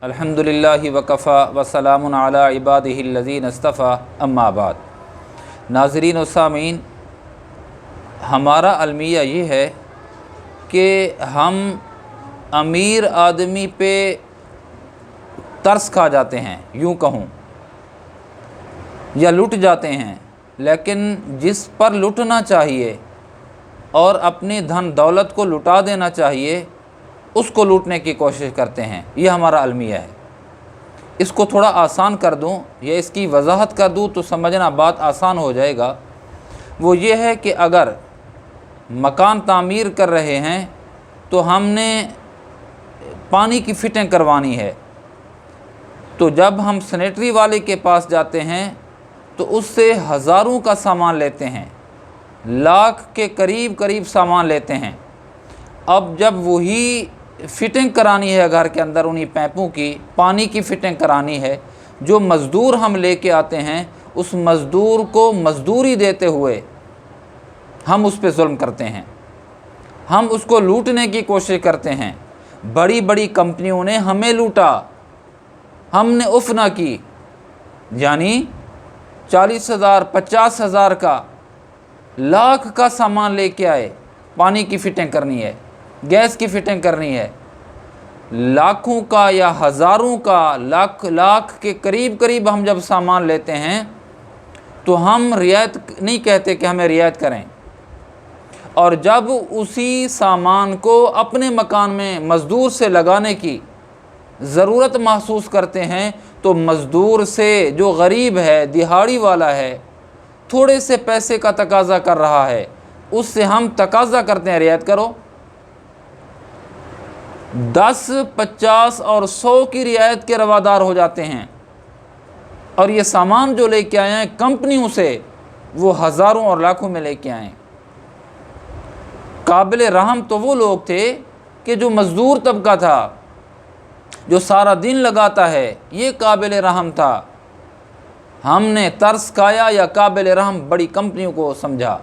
अल्हम्दुलिल्लाहि वकफ़ा वसलामुन अला इबादिहिल्लज़ीन इस्तफ़ा अम्मा बाद। नाज़रीन व सामीन, हमारा अलमिया ये है कि हम अमीर आदमी पे तरस खा जाते हैं, यूँ कहूँ, या लुट जाते हैं, लेकिन जिस पर लुटना चाहिए और अपनी धन दौलत को लुटा देना चाहिए उसको लूटने की कोशिश करते हैं। ये हमारा अलमिया है। इसको थोड़ा आसान कर दूं या इसकी वजाहत कर दूं तो समझना बात आसान हो जाएगा। वो ये है कि अगर मकान तामीर कर रहे हैं तो हमने पानी की फिटिंग करवानी है, तो जब हम सैनिटरी वाले के पास जाते हैं तो उससे हज़ारों का सामान लेते हैं, लाख के करीब सामान लेते हैं। अब जब वही फ़िटिंग करानी है घर के अंदर, उन्हीं पैपों की पानी की फ़िटिंग करानी है, जो मज़दूर हम लेके आते हैं उस मज़दूर को मज़दूरी देते हुए हम उस पर जुल्म करते हैं, हम उसको लूटने की कोशिश करते हैं। बड़ी बड़ी कंपनियों ने हमें लूटा, हमने उफ़ ना की, यानी 40,000 50,000 का, लाख का सामान लेके आए, पानी की फ़िटिंग करनी है, गैस की फ़िटिंग करनी है, लाखों का या हज़ारों का, लाख के करीब हम जब सामान लेते हैं तो हम रियायत नहीं कहते कि हमें रियायत करें। और जब उसी सामान को अपने मकान में मज़दूर से लगाने की ज़रूरत महसूस करते हैं तो मज़दूर से, जो गरीब है, दिहाड़ी वाला है, थोड़े से पैसे का तकाज़ा कर रहा है, उससे हम तकाज़ा करते हैं रियायत करो। 10, 50 और 100 की रियायत के रवादार हो जाते हैं। और ये सामान जो लेके आए हैं कंपनियों से, वो हज़ारों और लाखों में लेके आए। काबिल रहम तो वो लोग थे कि जो मज़दूर तबका था, जो सारा दिन लगाता है, ये काबिल रहम था। हमने तरस खाया या काबिल रहम बड़ी कंपनियों को समझा।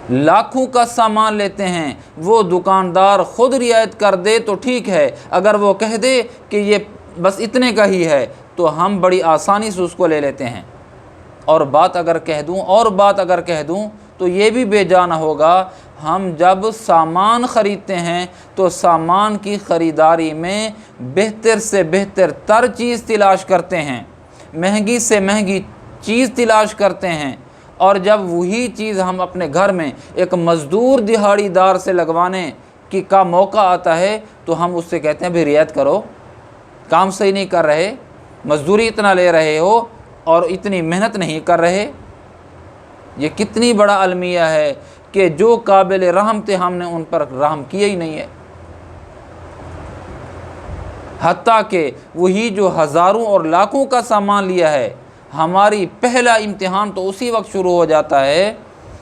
लाखों का सामान लेते हैं, वो दुकानदार ख़ुद रियायत कर दे तो ठीक है, अगर वो कह दे कि ये बस इतने का ही है तो हम बड़ी आसानी से उसको ले लेते हैं। और बात अगर कह दूं तो ये भी बेजाना होगा, हम जब सामान ख़रीदते हैं तो सामान की ख़रीदारी में बेहतर से बेहतर तर चीज़ तलाश करते हैं, महंगी से महंगी चीज़ तलाश करते हैं। और जब वही चीज़ हम अपने घर में एक मज़दूर दिहाड़ीदार से लगवाने का मौका आता है तो हम उससे कहते हैं भाई रियायत करो, काम सही नहीं कर रहे, मज़दूरी इतना ले रहे हो और इतनी मेहनत नहीं कर रहे। ये कितनी बड़ा अलमिया है कि जो काबिल रहम थे हमने उन पर रहम किया ही नहीं है। हत्ता कि वही जो हज़ारों और लाखों का सामान लिया है, हमारी पहला इम्तिहान तो उसी वक्त शुरू हो जाता है,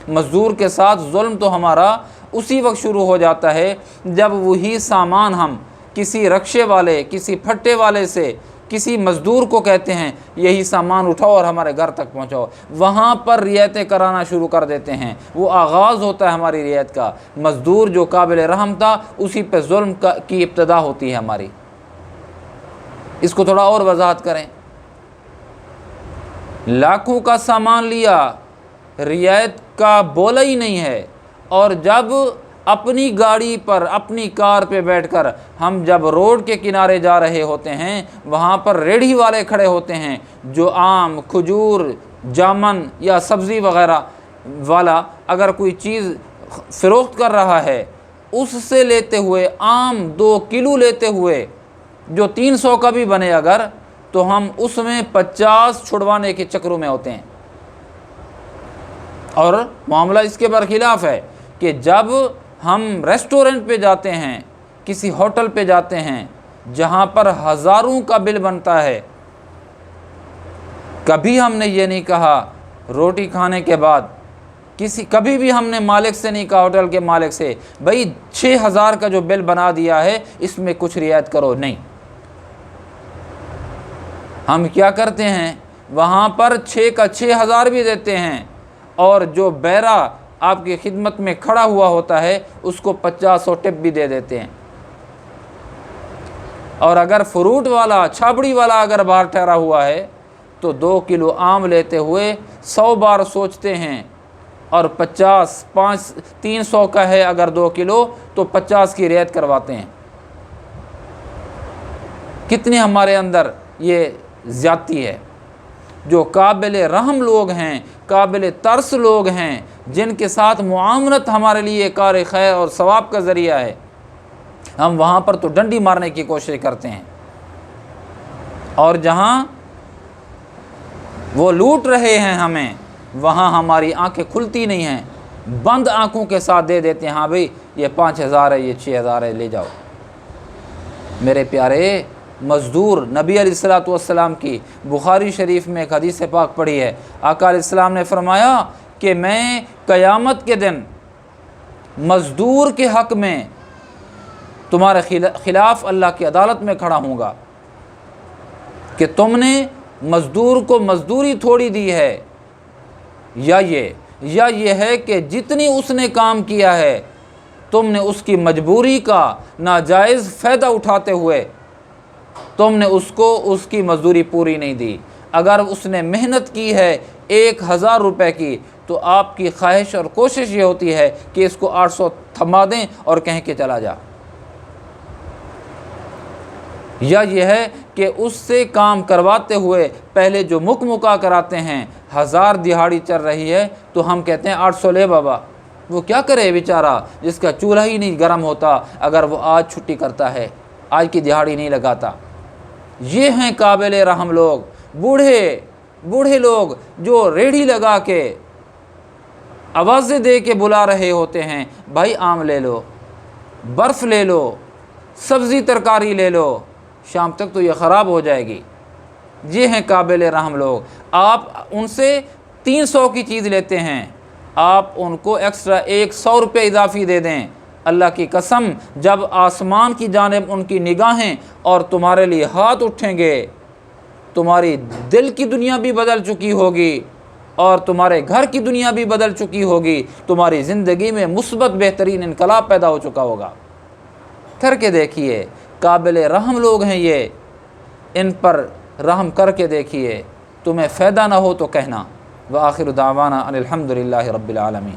मज़दूर के साथ जुल्म तो हमारा उसी वक्त शुरू हो जाता है जब वही सामान हम किसी रक्शे वाले, किसी फट्टे वाले से, किसी मज़दूर को कहते हैं यही सामान उठाओ और हमारे घर तक पहुंचाओ। वहाँ पर रियायतें कराना शुरू कर देते हैं। वो आगाज़ होता है हमारी रियायत का। मज़दूर जो काबिल रहम था उसी पर जुल्म की इब्तदा होती है हमारी। इसको थोड़ा और वजाहत करें। लाखों का सामान लिया, रियायत का बोला ही नहीं है। और जब अपनी गाड़ी पर, अपनी कार पे बैठकर हम जब रोड के किनारे जा रहे होते हैं, वहाँ पर रेढ़ी वाले खड़े होते हैं जो आम, खजूर, जामन या सब्ज़ी वग़ैरह वाला अगर कोई चीज़ फ़रोख्त कर रहा है, उससे लेते हुए आम 2 किलो लेते हुए जो 300 का भी बने अगर, तो हम उसमें 50 छुड़वाने के चक्रों में होते हैं। और मामला इसके बरखिलाफ़ है कि जब हम रेस्टोरेंट पे जाते हैं, किसी होटल पे जाते हैं जहाँ पर हज़ारों का बिल बनता है, कभी हमने ये नहीं कहा रोटी खाने के बाद, कभी भी हमने मालिक से नहीं कहा, होटल के मालिक से, भाई 6,000 का जो बिल बना दिया है इसमें कुछ रियायत करो, नहीं। हम क्या करते हैं, वहाँ पर 6 का 6,000 भी देते हैं और जो बैरा आपकी खिदमत में खड़ा हुआ होता है उसको 50 टिप भी दे देते हैं। اور اگر فروٹ والا چھابڑی والا اگر باہر ٹھہرا ہوا ہے تو 2 کلو آم لیتے ہوئے 100 بار سوچتے ہیں، اور 300 کا ہے اگر 2 کلو تو 50 کی رعایت کرواتے ہیں۔ کتنی ہمارے اندر یہ زیادتی ہے۔ جو قابل رحم لوگ ہیں، قابل ترس لوگ ہیں، جن کے ساتھ معاملت ہمارے لیے کار خیر اور ثواب کا ذریعہ ہے، ہم وہاں پر تو ڈنڈی مارنے کی کوشش کرتے ہیں، اور جہاں وہ لوٹ رہے ہیں ہمیں، وہاں ہماری آنکھیں کھلتی نہیں ہیں، بند آنکھوں کے ساتھ دے دیتے ہیں، ہاں بھئی یہ 5000 ہے، یہ 6000 ہے، لے جاؤ۔ میرے پیارے، مزدور نبی علیہ الصلوۃ والسلام کی بخاری شریف میں ایک حدیث پاک پڑھی ہے، آقا علیہ السلام نے فرمایا کہ میں قیامت کے دن مزدور کے حق میں تمہارے خلاف اللہ کی عدالت میں کھڑا ہوں گا کہ تم نے مزدور کو مزدوری تھوڑی دی ہے، یا یہ ہے کہ جتنی اس نے کام کیا ہے تم نے اس کی مجبوری کا ناجائز فائدہ اٹھاتے ہوئے تم نے اس کو اس کی مزدوری پوری نہیں دی۔ اگر اس نے محنت کی ہے 1000 روپے کی تو آپ کی خواہش اور کوشش یہ ہوتی ہے کہ اس کو 800 تھما دیں اور کہیں کہ چلا جا، یا یہ ہے کہ اس سے کام کرواتے ہوئے پہلے جو مکا کراتے ہیں 1000 دہاڑی چل رہی ہے تو ہم کہتے ہیں 800 لے بابا۔ وہ کیا کرے بیچارہ جس کا چولہا ہی نہیں گرم ہوتا، اگر وہ آج چھٹی کرتا ہے، آج کی دہاڑی نہیں لگاتا۔ یہ ہیں قابل رحم لوگ، بوڑھے لوگ جو ریڑھی لگا کے آوازیں دے کے بلا رہے ہوتے ہیں، بھائی آم لے لو، برف لے لو، سبزی ترکاری لے لو، شام تک تو یہ خراب ہو جائے گی۔ یہ ہیں قابل رحم لوگ۔ آپ ان سے 300 کی چیز لیتے ہیں، آپ ان کو ایکسٹرا 100 روپے اضافی دے دیں، اللہ کی قسم جب آسمان کی جانب ان کی نگاہیں اور تمہارے لیے ہاتھ اٹھیں گے، تمہاری دل کی دنیا بھی بدل چکی ہوگی اور تمہارے گھر کی دنیا بھی بدل چکی ہوگی، تمہاری زندگی میں مثبت بہترین انقلاب پیدا ہو چکا ہوگا۔ کر کے دیکھیے، قابل رحم لوگ ہیں یہ، ان پر رحم کر کے دیکھیے، تمہیں فائدہ نہ ہو تو کہنا۔ وآخر دعوانا ان الحمد للہ رب العالمین۔